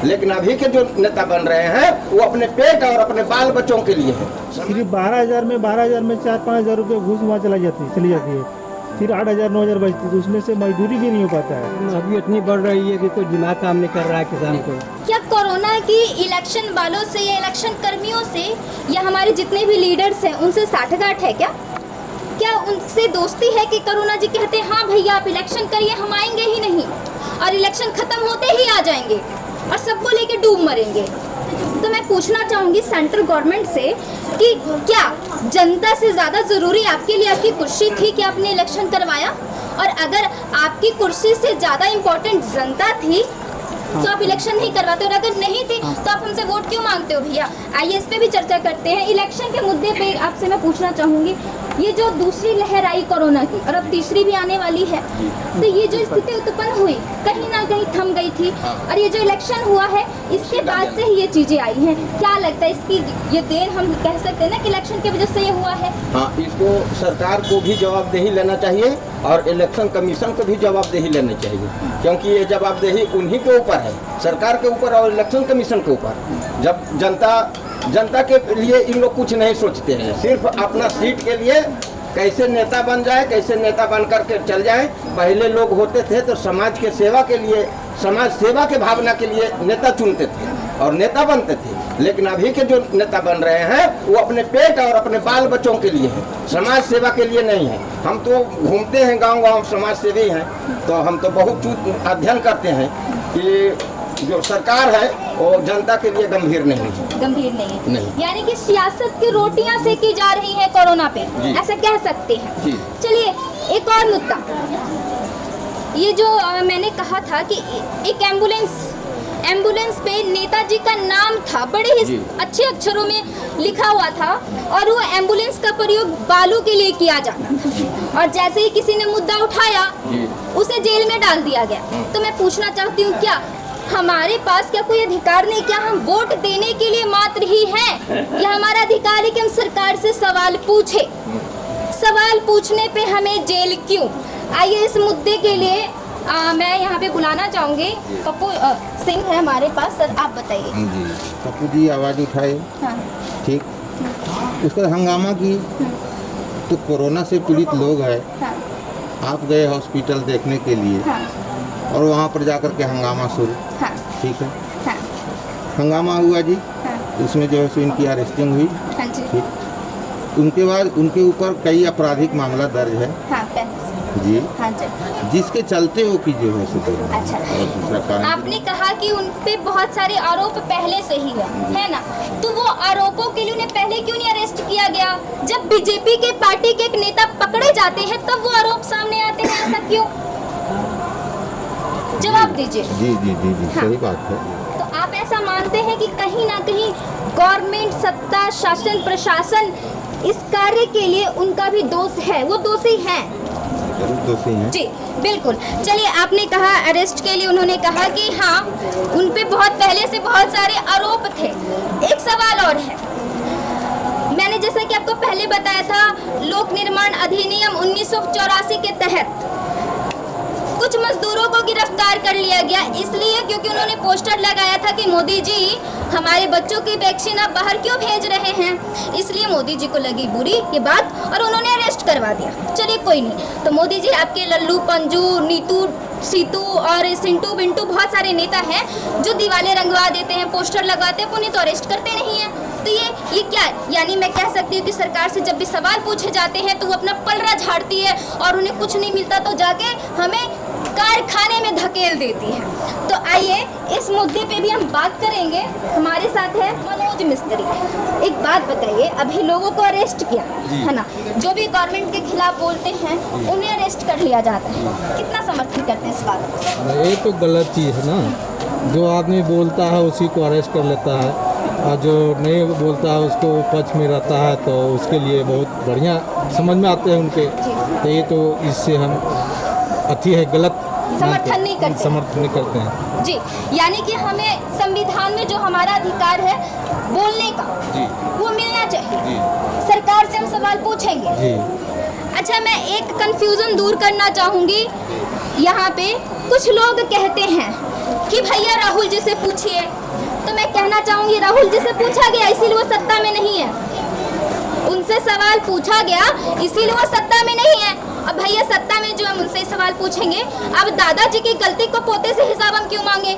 लेकिन अभी के जो नेता बन रहे हैं वो अपने पेट और अपने बाल बच्चों के लिए है। सिर्फ 12,000 में 4-5 हज़ार रुपये घूस वहाँ चली जाती है, फिर 8,000 9,000 बचती, तो उसमें से मजदूरी भी नहीं हो पाता है। अभी इतनी बढ़ रही है कि कोई दिमाग काम नहीं कर रहा है किसान को। क्या कोरोना की इलेक्शन वालों से या इलेक्शन कर्मियों से या हमारे जितने भी लीडर्स हैं उनसे साठगांठ है क्या उनसे दोस्ती है कि करुणा जी कहते हैं हाँ भैया आप इलेक्शन करिए, हम आएंगे ही नहीं, और इलेक्शन खत्म होते ही आ जाएंगे और सबको लेके डूब मरेंगे। तो मैं पूछना चाहूँगी सेंट्रल गवर्नमेंट से कि क्या जनता से ज़्यादा ज़रूरी आपके लिए आपकी कुर्सी थी कि आपने इलेक्शन करवाया, और अगर आपकी कुर्सी से ज़्यादा इम्पोर्टेंट जनता थी तो आप इलेक्शन नहीं करवाते, और अगर नहीं थी तो आप हमसे वोट क्यों मांगते हो भैया। आइए इस पे भी चर्चा करते हैं। इलेक्शन के मुद्दे पे आपसे मैं पूछना चाहूँगी, ये जो दूसरी लहर आई कोरोना की और अब तीसरी भी आने वाली है, तो ये जो स्थिति उत्पन्न हुई कहीं ना कहीं थम गई थी, और ये जो इलेक्शन हुआ है इसके बाद से ही ये चीज़ें आई हैं। क्या लगता है इसकी ये देन हम कह सकते हैं ना कि इलेक्शन की वजह से ये हुआ है? हाँ, इसको सरकार को भी जवाबदेही लेना चाहिए और इलेक्शन कमीशन को भी जवाबदेही लेनी चाहिए, क्योंकि ये जवाबदेही उन्हीं के ऊपर है, सरकार के ऊपर और इलेक्शन कमीशन के ऊपर। जब जनता के लिए इन लोग कुछ नहीं सोचते हैं, सिर्फ अपना सीट के लिए कैसे नेता बन जाए, कैसे नेता बन करके चल जाए। पहले लोग होते थे तो समाज के सेवा के लिए, समाज सेवा के भावना के लिए नेता चुनते थे और नेता बनते थे, लेकिन अभी के जो नेता बन रहे हैं वो अपने पेट और अपने बाल बच्चों के लिए है, समाज सेवा के लिए नहीं है। हम तो घूमते हैं गांव-गांव, समाज सेवी हैं, तो हम तो बहुत अध्ययन करते हैं कि जो सरकार है वो जनता के लिए गंभीर नहीं है। गंभीर नहीं है, यानी कि सियासत की रोटियां सेकी जा रही है कोरोना पे, ऐसा कह सकते हैं। चलिए एक और मुद्दा, ये जो मैंने कहा था कि एक एम्बुलेंस पे नेताजी का नाम था, बड़े ही अच्छे अक्षरों में लिखा हुआ था, और वो एम्बुलेंस का प्रयोग बालू के लिए किया जाता था, और जैसे ही किसी ने मुद्दा उठाया उसे जेल में डाल दिया गया। तो मैं पूछना चाहती हूँ, क्या हमारे पास क्या कोई अधिकार नहीं? क्या हम वोट देने के लिए मात्र ही हैं, या हमारा अधिकार है कि हम सरकार से सवाल पूछे? सवाल पूछने पे हमें जेल क्यों? आइए इस मुद्दे के लिए मैं यहाँ पे बुलाना चाहूँगी पप्पू सिंह है हमारे पास। सर आप बताइए। जी, पप्पू जी आवाज़ उठाए। हाँ। ठीक, उसका हंगामा की तो कोरोना से पीड़ित लोग हैं। हाँ। आप गए हॉस्पिटल देखने के लिए। हाँ। और वहाँ पर जाकर के हंगामा शुरू। हाँ। ठीक है। हाँ। हंगामा हुआ जी। हाँ। उसमें जो है सो इनकी अरेस्टिंग हुई। हाँ जी। ठीक, उनके बाद उनके ऊपर कई आपराधिक मामला दर्ज है। हाँ, जी। हाँ जी। जिसके चलते वो की जो है सो अच्छा, और दूसरा कारण आपने कहा कि उन पे बहुत सारे आरोप पहले से ही है ना, तो वो आरोपों के लिए उन्हें पहले क्यों नहीं अरेस्ट किया गया? जब बीजेपी के पार्टी के एक नेता पकड़े जाते हैं तब वो आरोप सामने आते हैं, ऐसा क्यों? जवाब दीजिए। जी जी जी जी, हाँ। सही बात है। तो आप ऐसा मानते हैं कि कहीं ना कहीं गवर्नमेंट, सत्ता, शासन, प्रशासन इस कार्य के लिए उनका भी दोष है, वो दोषी हैं? जरूर दोषी हैं। जी बिल्कुल। चलिए, आपने कहा अरेस्ट के लिए, उन्होंने कहा कि हाँ उन पे बहुत पहले से बहुत सारे आरोप थे। एक सवाल और है, मैंने जैसा कि आपको पहले बताया था, लोक निर्माण अधिनियम 1984 के तहत कुछ मजदूरों को गिरफ्तार कर लिया गया, इसलिए क्योंकि उन्होंने पोस्टर लगाया था कि मोदी जी हमारे बच्चों की वैक्सीन आप बाहर क्यों भेज रहे हैं, इसलिए मोदी जी को लगी बुरी ये बात और उन्होंने अरेस्ट करवा दिया। चलिए कोई नहीं, तो मोदी जी आपके लल्लू, पंजू, नीतू, सीतू और सिंटू बिंटू बहुत सारे नेता हैं जो दीवारें रंगवा देते हैं, पोस्टर लगाते हैं, उन्हें तो अरेस्ट करते नहीं हैं। तो ये क्या है? यानी मैं कह सकती हूँ कि सरकार से जब भी सवाल पूछे जाते हैं तो वो अपना पलड़ा झाड़ती है और उन्हें कुछ नहीं मिलता तो जाके हमें कारखाने में धकेल देती है। तो आइए इस मुद्दे पे भी हम बात करेंगे। हमारे साथ है मनोज मिस्त्री। एक बात बताइए, अभी लोगों को अरेस्ट किया है ना, जो भी गवर्नमेंट के खिलाफ बोलते हैं उन्हें अरेस्ट कर लिया जाता है, कितना समर्थन करते हैं इस बात को? ये तो गलत चीज़ है ना, जो आदमी बोलता है उसी को अरेस्ट कर लेता है और जो नहीं बोलता है उसको पक्ष में रहता है तो उसके लिए बहुत बढ़िया समझ में आते हैं उनके। तो ये तो इससे हम अति है गलत समर्थन नहीं करते हैं। जी, यानी कि हमें संविधान में जो हमारा अधिकार है बोलने का वो मिलना चाहिए। सरकार से हम सवाल पूछेंगे। अच्छा, मैं एक कंफ्यूजन दूर करना चाहूँगी। यहाँ पे कुछ लोग कहते हैं कि भैया राहुल जी से पूछिए, तो मैं कहना चाहूंगी राहुल जी से पूछा गया इसीलिए वो सत्ता में नहीं है। उनसे सवाल पूछा गया इसीलिए वो सत्ता में नहीं है। अब भैया सत्ता में जो हम उनसे सवाल पूछेंगे, अब दादाजी की गलती को पोते से हिसाब हम क्यों मांगे?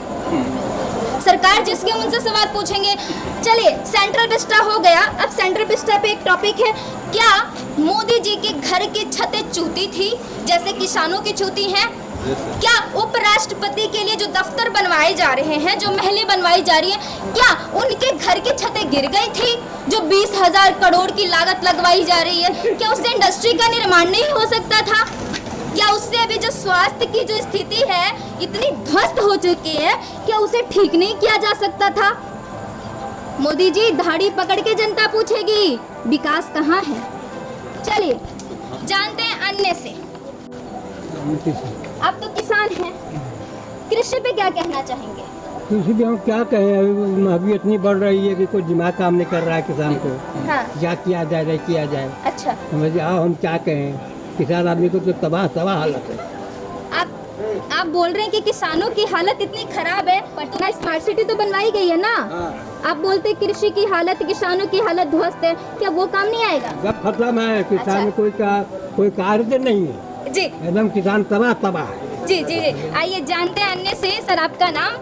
सरकार जिसके हम उनसे सवाल पूछेंगे। चलिए सेंट्रल विस्टा हो गया, अब सेंट्रल विस्टा पे एक टॉपिक है, क्या मोदी जी के घर की छतें चूती थी जैसे किसानों की चूती हैं? क्या उपराष्ट्रपति के लिए जो दफ्तर बनवाए जा रहे हैं, जो महलें बनवाई जा रही हैं, क्या उनके घर की छतें गिर गई थी जो 20,000 करोड़ की लागत लगवाई जा रही है? क्या उससे इंडस्ट्री का निर्माण नहीं हो सकता था? क्या उससे अभी जो स्वास्थ्य की जो स्थिति है इतनी ध्वस्त हो चुकी है, क्या उसे ठीक नहीं किया जा सकता था? मोदी जी धाड़ी पकड़ के जनता पूछेगी विकास कहाँ है। चलिए जानते हैं अन्य से। आप तो किसान हैं, कृषि पे क्या कहना चाहेंगे? कृषि भी हम क्या कहें, अभी महंगाई इतनी बढ़ रही है कि कोई दिमाग काम नहीं कर रहा है किसान को। हाँ। क्या किया जाए नहीं किया जाए। अच्छा, समझिए हम क्या कहें, किसान आदमी को तो तबाह हालत है। आप बोल रहे हैं कि किसानों की हालत इतनी खराब है, पर तो स्मार्ट सिटी तो बनवाई गई है ना। आप बोलते कृषि की हालत, किसानों की हालत ध्वस्त है, क्या वो काम नहीं आएगा? सब खत्म है, किसान में कोई कार्य नहीं है जी, एकदम किसान तबाह है। जी जी जी। आइए जानते हैं अन्य से। सर आपका नाम?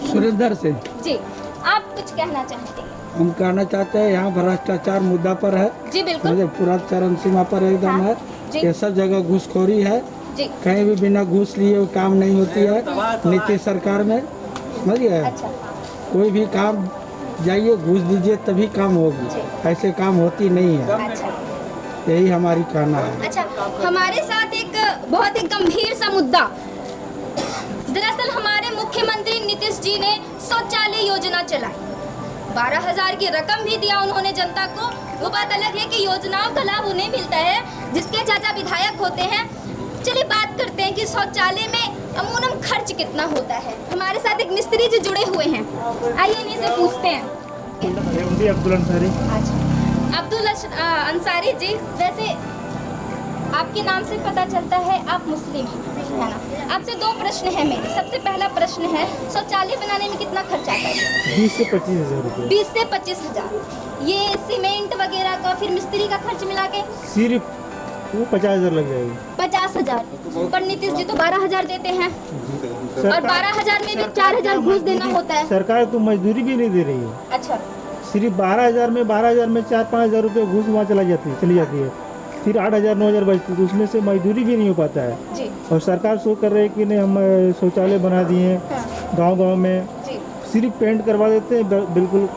सुरेंद्र से जी, आप कुछ कहना चाहते हैं? हम कहना चाहते हैं यहाँ भ्रष्टाचार मुद्दा पर है, जी बिल्कुल पूरा चरम सीमा पर एकदम हाँ, है। जी। ये सब जगह घूसखोरी है, जी। कहीं भी बिना घूस लिए काम नहीं होती है नीतीश सरकार में, समझिए। अच्छा, कोई भी काम जाइए घूस दीजिए तभी काम होगी, ऐसे काम होती नहीं है। अच्छा, यही हमारी कहना है। अच्छा। हमारे साथ एक बहुत ही गंभीर सा मुद्दा, दरअसल हमारे मुख्यमंत्री नीतीश जी ने शौचालय योजना चलाई, 12,000 की रकम भी दिया उन्होंने जनता को। वो बात अलग है कि योजनाओं का लाभ उन्हें मिलता है जिसके चाचा विधायक होते हैं। चलिए बात करते हैं कि शौचालय में अमूमन खर्च कितना होता है। हमारे साथ एक मिस्त्री जी जुड़े हुए हैं, आइए इन्हीं से पूछते हैं। अब्दुल अंसारी। अच्छा, अब्दुल अंसारी जी, वैसे आपके नाम से पता चलता है आप मुस्लिम हैं, है ना? आपसे दो प्रश्न है मेरे। सबसे पहला प्रश्न है, शौचालय बनाने में कितना खर्च आता है? 20 से 25,000 रुपये। 20 से 25,000। ये सीमेंट वगैरह का, फिर मिस्त्री का खर्च मिला के सिर्फ वो 50,000 लग जाएगी। 50,000। पर नीतीश जी तो 12,000 देते हैं, और 12,000 में भी 4,000 घूस देना होता है। सरकार तो मजदूरी भी नहीं दे रही है। अच्छा, सिर्फ 12,000 में 4-5,000 रुपये घूस वहाँ चली जाती है। फिर 8,000 9,000 बचती है, तो उसमें से मजदूरी भी नहीं हो पाता है। जी और सरकार शो कर रही है कि नहीं हम शौचालय बना दिए हैं गांव-गांव में, जी। सिर्फ पेंट करवा देते हैं, बिल्कुल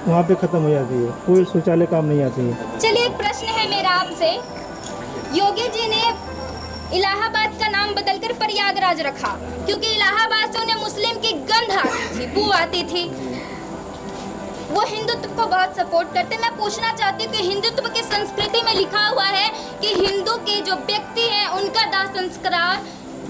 वहाँ पे ख़त्म हो जाती है, कोई शौचालय काम नहीं आती है। चलिए एक प्रश्न है मेरा आपसे। योगी जी ने इलाहाबाद का नाम बदलकर प्रयागराज रखा क्योंकि इलाहाबाद से उन्हें मुस्लिम की गंध आती थी, बू आती थी। वो हिंदुत्व को बहुत सपोर्ट करते। मैं पूछना चाहती हूँ कि हिंदुत्व की संस्कृति में लिखा हुआ है कि हिंदू के जो व्यक्ति हैं उनका दाह संस्कार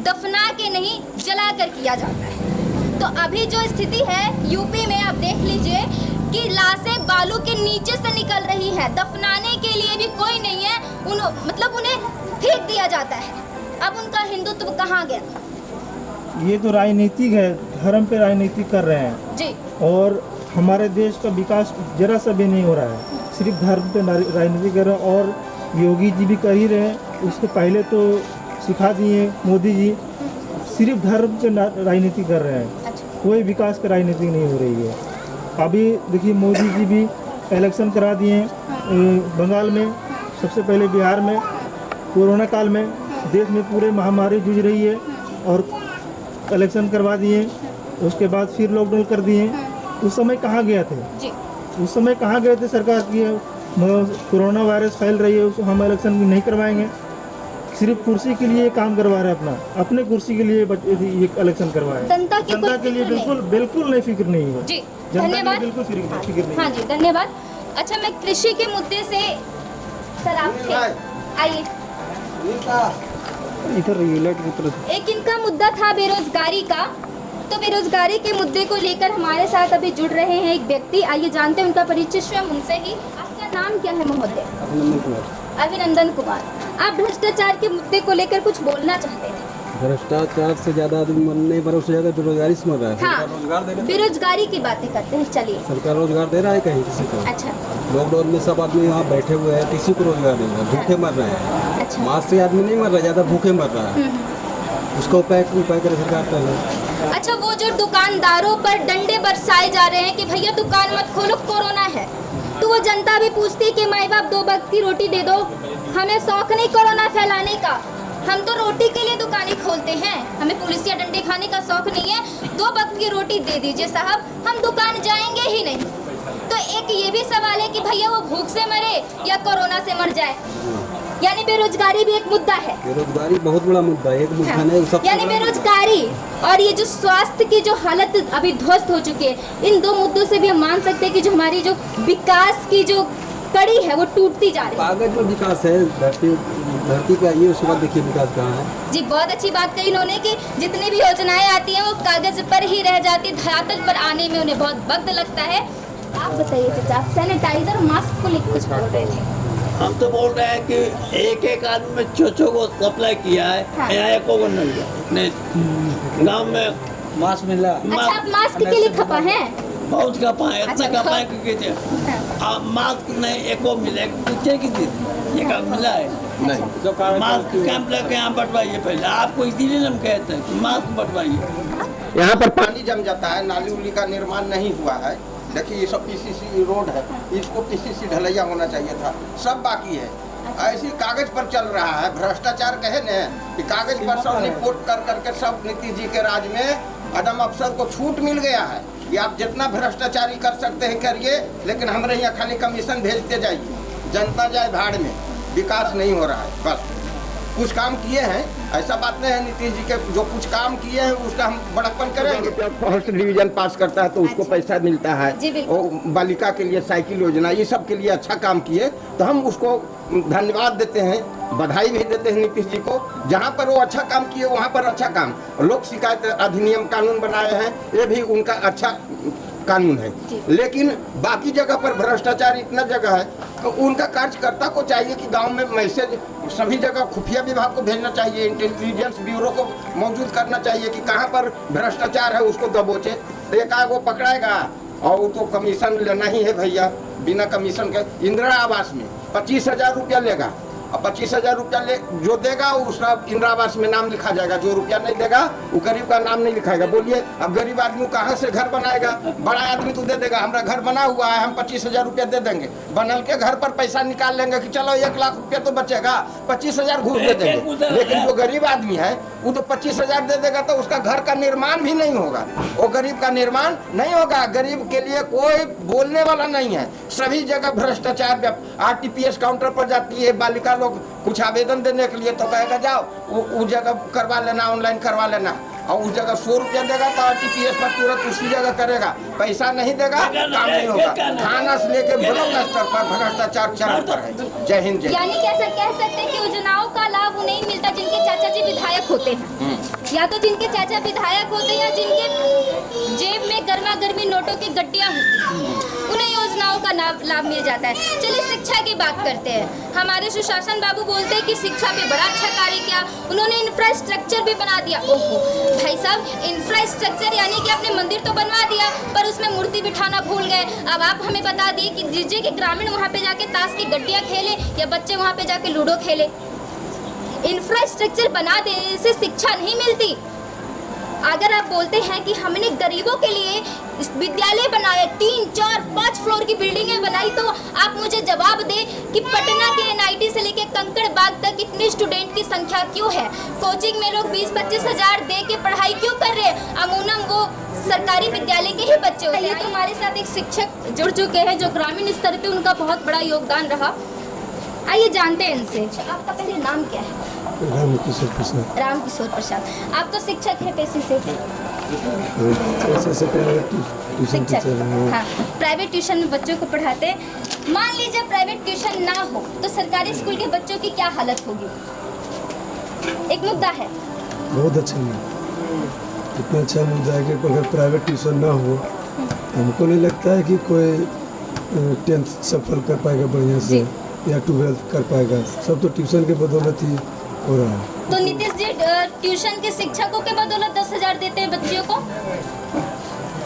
दफना के नहीं जला कर किया जाता है। तो अभी जो स्थिति है यूपी में, आप देख लीजिए कि लाशें बालू के नीचे से निकल रही है, दफनाने के लिए भी कोई नहीं है, मतलब उन्हें फेंक दिया जाता है। अब उनका हिंदुत्व कहाँ गया? ये तो राजनीतिक है, धर्म पे राजनीति कर रहे हैं जी, और हमारे देश का विकास जरा सा भी नहीं हो रहा है, सिर्फ धर्म पे राजनीति कर रहे हैं। और योगी जी भी कर ही रहे हैं, उसके पहले तो सिखा दिए मोदी जी, सिर्फ धर्म पे राजनीति कर रहे हैं। अच्छा, कोई विकास की राजनीति नहीं हो रही है। अभी देखिए मोदी जी भी इलेक्शन करा दिए बंगाल में, सबसे पहले बिहार में, कोरोना काल में देश में पूरे महामारी जूझ रही है और इलेक्शन करवा दिए, उसके बाद फिर लॉकडाउन कर दिए। उस समय कहाँ गए थे? जी, उस समय कहाँ गए थे सरकार की कोरोना वायरस फैल रही है, उसको हम इलेक्शन नहीं करवाएंगे। सिर्फ कुर्सी के लिए काम करवा रहे हैं, अपने कुर्सी के लिए ये इलेक्शन करवाए। जनता की जनता कोई के लिए फिक्र नहीं। बिल्कुल नहीं फिक्र नहीं है। जी, जनता के लिए धन्यवाद। बिल्कुल फिक्र नहीं। हाँ जी, धन्यवाद। अच्छा, मैं कृषि के मुद्दे से, सर आप थे, आइए। इधर रेगुलेट की तरफ एक इनका मुद्दा था बेरोजगारी का, तो बेरोजगारी के मुद्दे को लेकर हमारे साथ अभी जुड़ रहे हैं एक व्यक्ति। आइए जानते हैं उनका परिचय स्वयं उनसे ही। आपका नाम क्या है महोदय? अभिनंदन कुमार। आप भ्रष्टाचार के मुद्दे को लेकर कुछ बोलना चाहते थे? भ्रष्टाचार से ज़्यादा आदमी मरने पर उससे ज़्यादा बेरोजगारी से मर रहा है। हाँ, रोजगार दे रहा है, बेरोजगारी की बातें करते हैं, चलिए। सरकार रोजगार दे रहा है कहीं किसी को? अच्छा लॉकडाउन में सब आदमी यहाँ बैठे हुए हैं, किसी को रोजगार नहीं है, भूखे मर रहे हैं। अच्छा मास्क से आदमी नहीं मर रहा, ज़्यादा भूखे मर रहा है। उसका उपाय करे सरकार पहले। अच्छा, वो जो दुकानदारों पर डंडे बरसाए जा रहे हैं कि भैया दुकान मत खोलो, कोरोना है, तो वो जनता भी पूछती है कि माई बाप 2 वक्त की रोटी दे दो, हमें शौक नहीं कोरोना फैलाने का, हम तो रोटी के लिए दुकानें खोलते हैं, हमें पुलिस या डंडे खाने का शौक नहीं है, 2 वक्त की रोटी दे दीजिए साहब, हम दुकान जाएंगे ही नहीं। तो एक ये भी सवाल है कि भैया वो भूख से मरे या कोरोना से मर जाए, यानी बेरोजगारी भी एक मुद्दा है। बेरोजगारी बहुत बड़ा मुद्दा है, एक मुद्दा हाँ, नहीं, सबसे यानी बड़ा बेरोजगारी और ये जो स्वास्थ्य की जो हालत अभी ध्वस्त हो चुकी है, इन 2 मुद्दों से भी हम मान सकते हैं कि जो हमारी जो विकास की जो कड़ी है वो टूटती जा रही है। कागज पर विकास है, धरती पे आइए उसके बाद देखिए विकास कहाँ है। जी, बहुत अच्छी बात कही इन्होंने कि जितनी भी योजनाएं आती हैं वो कागज पर ही रह जाती, धरातल पर आने में उन्हें बहुत वक्त लगता है। आप बताइए चाचा, आप सैनिटाइजर मास्क को लेकर कुछ बोल रहे थे। हम तो बोल रहे हैं कि एक आदमी में छो को सप्लाई किया है, हाँ। यहाँ एक को नहीं नहीं गाँव में मास्क मिला। अच्छा, आप मास्क के लिए खपा हैं? बहुत कपाए, इतना अच्छा, कपाए कि हाँ। मास्क नहीं एको मिले, पूछे कि ये काम मिला है नहीं। मास्क कैंप लेके यहाँ बंटवाइए पहले, आपको इसीलिए हम कहते हैं कि मास्क बंटवाइए। यहाँ पर पानी जम जाता है, नाली उली का निर्माण नहीं हुआ है। देखिए ये सब पीसीसी रोड है, इसको पीसीसी ढलैया होना चाहिए था, सब बाकी है। ऐसी कागज पर चल रहा है, भ्रष्टाचार कहे न कि कागज पर सब रिपोर्ट कर करके सब नीतीश जी के राज में अदम अफसर को छूट मिल गया है कि आप जितना भ्रष्टाचारी कर सकते हैं करिए, लेकिन हमारे यहाँ खाली कमीशन भेजते जाइए, जनता जाए भाड़ में, विकास नहीं हो रहा है। बस कुछ काम किए हैं, ऐसा बात नहीं है, नीतीश जी के जो कुछ काम किए हैं उसका हम बड़प्पन करेंगे। फर्स्ट डिवीजन पास करता है तो उसको पैसा मिलता है, और बालिका के लिए साइकिल योजना, ये सब के लिए अच्छा काम किए तो हम उसको धन्यवाद देते हैं, बधाई भी देते हैं नीतीश जी को। जहाँ पर वो अच्छा काम किए वहाँ पर अच्छा काम, लोक शिकायत अधिनियम कानून बनाए हैं, ये भी उनका अच्छा कानून है। लेकिन बाकी जगह पर भ्रष्टाचार इतना जगह है तो उनका कार्यकर्ता को चाहिए कि गांव में मैसेज सभी जगह खुफिया विभाग को भेजना चाहिए, इंटेलिजेंस ब्यूरो को मौजूद करना चाहिए कि कहां पर भ्रष्टाचार है उसको दबोचे। तो एक आग वो पकड़ाएगा और वो तो कमीशन लेना ही है भैया, बिना कमीशन के। इंदिरा आवास में 25,000 रुपया लेगा और 25,000 रुपया ले जो देगा उसका इंदिरा आवास में नाम लिखा जाएगा, जो रुपया नहीं देगा वो गरीब का नाम नहीं लिखाएगा। बोलिए अब गरीब आदमी कहाँ से घर बनाएगा? बड़ा आदमी तो दे देगा, हमारा घर बना हुआ है, हम 25,000 रुपया दे देंगे, बनल के घर पर पैसा निकाल लेंगे कि चलो 1 लाख रुपया तो बचेगा, 25,000 घूस दे देंगे। लेकिन जो गरीब आदमी है वो तो 25,000 दे देगा तो उसका घर का निर्माण भी नहीं होगा, वो गरीब का निर्माण नहीं होगा। गरीब के लिए कोई बोलने वाला नहीं है, सभी जगह भ्रष्टाचार। RTPS काउंटर पर जाती है बालिका लोग कुछ आवेदन देने के लिए तो कहेगा जाओ उस जगह करवा लेना, ऑनलाइन करवा लेना, और उस जगह 100 रुपया देगा तो RTPS पर तुरंत उसी जगह करेगा, पैसा नहीं देगा काम नहीं होगा। थाना से लेकर ब्लॉक स्तर पर भ्रष्टाचार चरम पर है। जय हिंद। यानी कैसे कह सकते हैं कि योजनाओं का लाभ उन्हें मिलता जिनके चाचा जी विधायक होते हैं, या तो जिनके चाचा विधायक होते हैं या जिनके जेब में गर्मा गर्मी नोटों की गड्डियां होती हैं, उन्हें योजनाओं का लाभ मिल जाता है। चलिए शिक्षा की बात करते हैं। हमारे सुशासन बाबू बोलते हैं कि शिक्षा पे बड़ा अच्छा कार्य किया, उन्होंने इंफ्रास्ट्रक्चर भी बना दिया। ओहो भाई साहब, इंफ्रास्ट्रक्चर यानी कि आपने मंदिर तो बनवा दिया पर उसमें मूर्ति बिठाना भूल गए। अब आप हमें बता दिए कि जिससे कि ग्रामीण वहाँ पे जाके ताश की गड्डियाँ खेले या बच्चे वहाँ पे जाके लूडो खेले। इंफ्रास्ट्रक्चर बना देने से शिक्षा नहीं मिलती। अगर आप बोलते हैं कि हमने गरीबों के लिए विद्यालय बनाए, 3, 4, 5 फ्लोर की बिल्डिंगें बनाई, तो आप मुझे जवाब दें कि पटना के NIT से लेके कंकड़बाग तक इतने स्टूडेंट की संख्या क्यों है? कोचिंग में लोग 20-25 हज़ार दे के पढ़ाई क्यों कर रहे हैं? अमूनम वो सरकारी विद्यालय के ही बच्चे होते हैं। तो हमारे साथ एक शिक्षक जुड़ चुके हैं जो ग्रामीण स्तर पे उनका बहुत बड़ा योगदान रहा। आइए जानते हैं इनसे। आपका पहले नाम क्या है? रामकिशोर प्रसाद। रामकिशोर प्रसाद, आप तो शिक्षक है पेशे से? पैसे से प्राइवेट ट्यूशन शिक्षक, टीचर हैं। हाँ, प्राइवेट ट्यूशन में बच्चों को पढ़ाते हैं। मान लीजिए प्राइवेट ट्यूशन ना हो तो सरकारी स्कूल के बच्चों की क्या हालत होगी? एक मुद्दा है। बहुत अच्छा है, इतना अच्छा मिल जाएगा कि अगर प्राइवेट ट्यूशन ना हो हमको नहीं लगता है कि कोई 10th सफल कर पाएगा बढ़िया से या 12th कर पाएगा। सब तो ट्यूशन के बदौलत ही हो रहा है। तो नीतीश जी ट्यूशन के शिक्षकों के बदौलत 10,000 देते हैं बच्चियों को।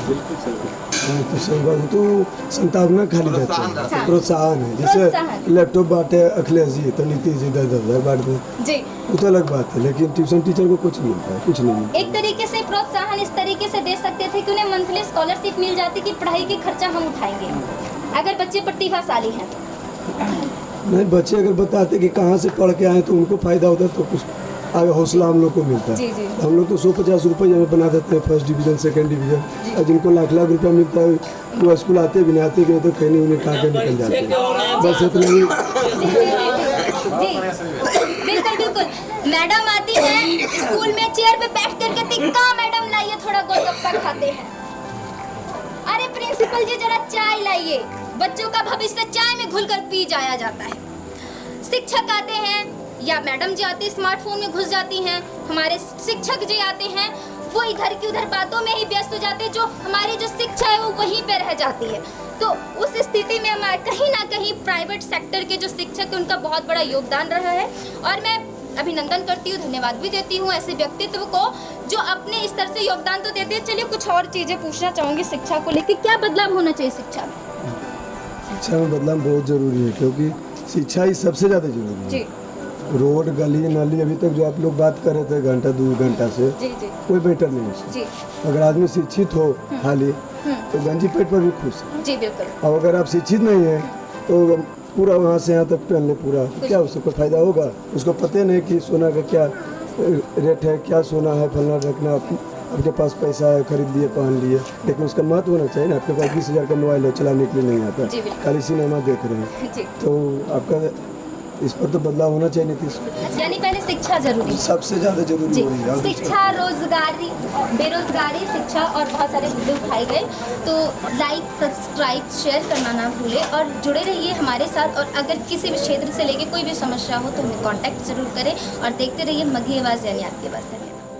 तो सही बात है, तो संतावना खाली देते हैं, प्रोत्साहन है। प्रोत्साहन। जैसे लैपटॉप बांटे अखिलेश जी तो नीतीश जी 10,000 बांट दें, जी, वो तो अलग बात है, लेकिन ट्यूशन टीचर को कुछ नहीं मिलता है, कुछ नहीं मिलता। एक तरीके से प्रोत्साहन इस तरीके से दे सकते थे कि उन्हें मंथली स्कॉलरशिप मिल जाती कि पढ़ाई की खर्चा हम उठाएंगे अगर बच्चे प्रतिभाशाली हैं। नहीं, बच्चे अगर बताते कि कहाँ से पढ़ के आए तो उनको फायदा होता तो कुछ आगे हौसला हम लोग को मिलता है। जी, जी। हम लोग तो 150 रुपये में बना देते हैं, फर्स्ट डिवीजन सेकंड डिवीजन, और जिनको लाख लाख रुपया मिलता है वो स्कूल आते भी नहीं, आते गए तो कहीं उन्हें खा के निकल जाते हैं, बस इतना ही। जी बिल्कुल बिल्कुल। मैडम आती हैं स्कूल में चेयर पे बैठ करके तिक्का मैडम लाइए थोड़ा गोलगप्पा खाते हैं। अरे प्रिंसिपल जी जरा चाय लाइए, बच्चों का भविष्य चाय में घुलकर पी जाया जाता है। शिक्षक आते हैं या मैडम जी आती स्मार्टफोन में घुस जाती हैं, हमारे शिक्षक जी आते हैं वो इधर की उधर बातों में ही व्यस्त हो जाते हैं, जो हमारी जो शिक्षा है वो वहीं पे रह जाती है। तो उस स्थिति में हमारे कहीं ना कहीं प्राइवेट सेक्टर के जो शिक्षक हैं उनका बहुत बड़ा योगदान रहा है, और मैं अभिनंदन करती हूँ, धन्यवाद भी देती हूँ ऐसे व्यक्तित्व को जो अपने स्तर से योगदान तो देते हैं। चलिए कुछ और चीज़ें पूछना चाहूँगी शिक्षा को लेकर, क्या बदलाव होना चाहिए शिक्षा में? शिक्षा में बदलाव बहुत ज़रूरी है, क्योंकि शिक्षा ही सबसे ज़्यादा जरूरी है। जी रोड गली नाली अभी तक जो आप लोग बात कर रहे थे घंटा 2 घंटा से, जी जी कोई बेटर नहीं है। जी अगर आदमी शिक्षित हो खाली तो गंजी पेट पर भी खुश है, जी बिल्कुल। और अगर आप शिक्षित नहीं है तो पूरा वहाँ से यहाँ तक पहनने पूरा क्या उससे कोई फायदा होगा? उसको पता नहीं कि सोना का क्या रेट है, क्या सोना है, फलना रखना, आपके पास पैसा है, खरीद लिए पहन लिए, लेकिन उसका महत्व होना चाहिए ना। आपके पास 20,000 का मोबाइल है, चलाने के लिए नहीं आता, जी बिल्कुल। खाली सिनेमा देख रहे हैं, जी तो आपका इस पर तो बदलाव होना चाहिए नीतीश। यानी पहले शिक्षा जरूरी है। सबसे ज़्यादा जरूरी जी, वही है। और शिक्षा, रोजगारी, बेरोजगारी, शिक्षा और बहुत सारे मुद्दे उठाए गए। तो लाइक, सब्सक्राइब, शेयर करना ना भूलें और जुड़े रहिए हमारे साथ। और अगर किसी भी क्षेत्र से लेके कोई भी समस्या हो तो हमें कांटेक्ट जरूर करें और देखते रहिए मगही आवाज़ यानी आपकी आवाज़। धन्यवाद।